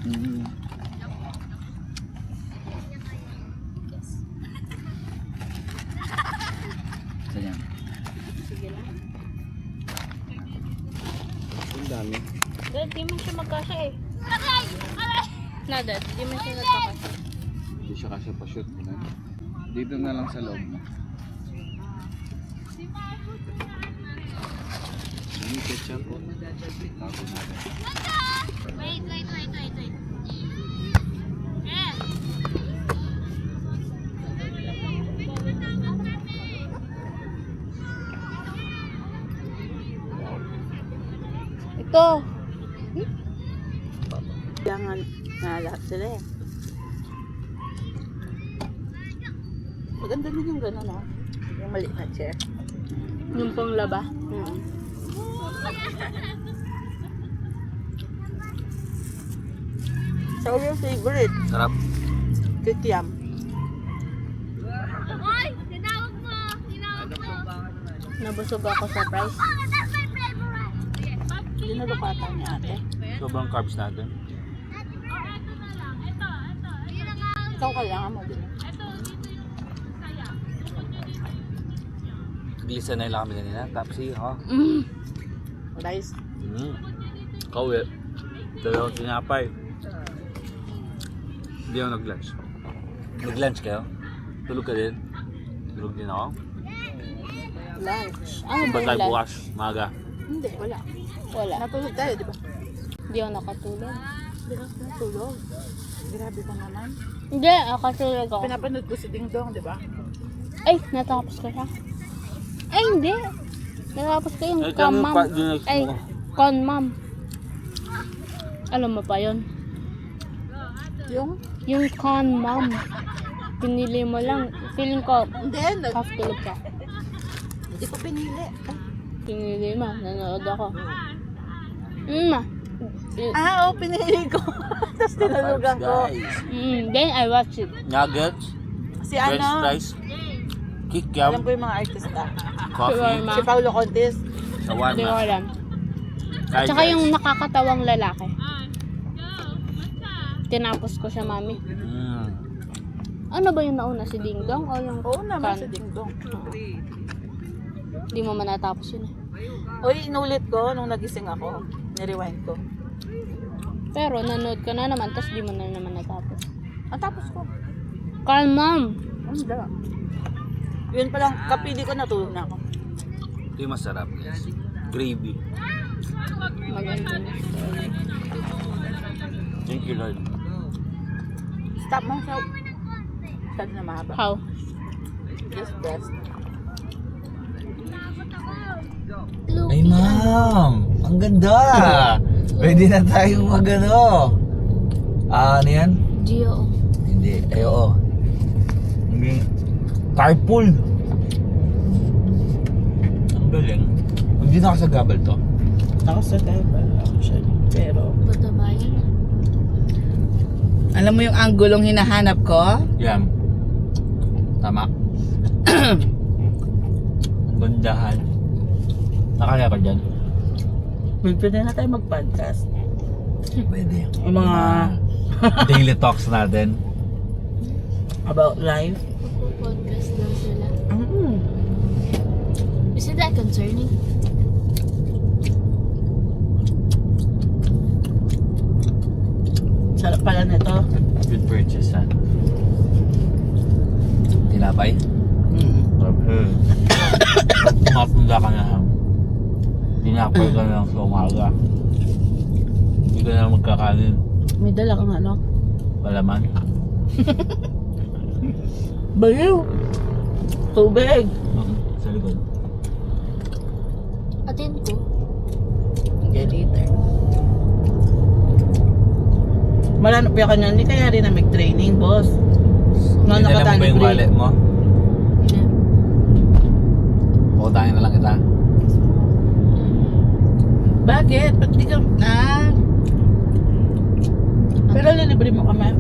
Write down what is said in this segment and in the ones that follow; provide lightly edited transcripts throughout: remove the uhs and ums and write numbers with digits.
Mm. Ganyan. Sige lang. Ang dami. Dad, di man siya magkasya eh. Dad, di man siya nagkakasya. Hindi siya kasi pa-shoot. Dito na lang sa loob mo. Yung ketchup po. Tago natin. Wait. Yeah. Ito. Kailangan na lahat sila eh. Maganda din yung gano'n, no? Yung maliit na chair. Yung panglaba. So, yung favorite, Sarap. kikiam. Hoy! Tinawag mo! Nabusog ako sa price. That's my favorite! Dinalukatan niya ate. Sobrang carbs natin. Ito na lang. Ito. Yun ang nga. Ikaw kailangan mo din. Ito, dito yung saya. Bukod nyo dito. Naglisa na lang kami kanina. Tapsi, ha? Rice. Kauwi. Dalawang tinapay. Hindi ako nag-lunch. Nag-lunch kayo? Tulog ka din? Tulog din ako? Lunch. Ano ba Ba yung tayo lunch? bukas? Maga. Hindi, wala. Wala. Natulog tayo, di ba? Hindi ako nakatulog. Hindi ka natulog. Grabe ka naman. Hindi, nakatulog ako. Pinapanood ko si Ding Dong, di ba? Ay, natapos ko siya. Ay, hindi. Natapos ko yung Ay, con kami mom. pa din Ay, con mom. Alam mo pa yon? Yung? Yung con mom. Pinili mo lang. Feeling ko, Hindi, half tulog ka. hindi ko pinili. Ay. Pinili mo, nanood ako. Ma. Ah, oo, pinili ko. Tapos tinalugan ko. Guys. Then I watch it. Nuggets. Si French ano, fries. alam Kikiam. ko yung mga artista. Coffee. Shawarma. Si Paulo Contis. Hindi ko Shawarma. alam. Hi, At saka guys. yung nakakatawang lalaki. Tinapos ko siya, mami. Ano ba yung nauna? Si Ding Dong o yung Oo naman, Con? si Ding Dong. Hindi mo man natapos yun eh. Uy, inulit ko nung nagising ako. Nirewind ko. Pero nanood ka na naman, tapos di mo na naman natapos. Ang tapos ko. Calm, mom! Ang dala. Yun palang, kapili ko, natulog na ako. Ito yung masarap. Guys. Gravy. Maganda na. Thank you, Lord. Stop mo sa... Sad na mahaba. How? Just breast. Ay, ma'am! Ang ganda! Pwede na tayong mag-ano. Ano yan? Gio. Hindi. Ay, oo. Carpool! Ang galing. Hindi nakasagabal to. Ako sa tayo pa. Actually. Pero... Patabayan na. Alam mo yung anggulong hinahanap ko? Yan. Tama. Ang gandahan. Nakaya ka dyan? Pwede na tayo mag-podcast. Pwede. Yung mga... Daily talks natin. About life. Podcast daw sila. Mm. Isn't that concerning? Sarap pala nito. Good purchase, ha? Tinapay? Matunda ka na, ha? Tinapay ka na lang sa umaga. Hindi ka na magkakanin. May dala kang ano? Palaman. Baliw! Tubig! Sa likod. Atin ko. Okay, later. Malanap yung kanya, hindi kaya rin na mag-training, boss. Nga Dinala mo ba yung nakatalibre. wallet mo? Pautangin na lang kita. Bakit? Ba't di ka... Pero lilibre mo kami.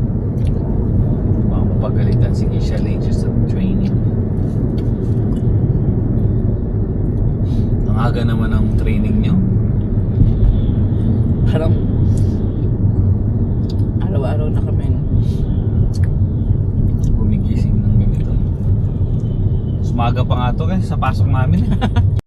Baka mapagalitan si Keisha later sa training. Ang aga naman ang training nyo. Parang... araw na kami. Gumigising ng ganito. Mas maaga pa nga to kasi sa pasok namin.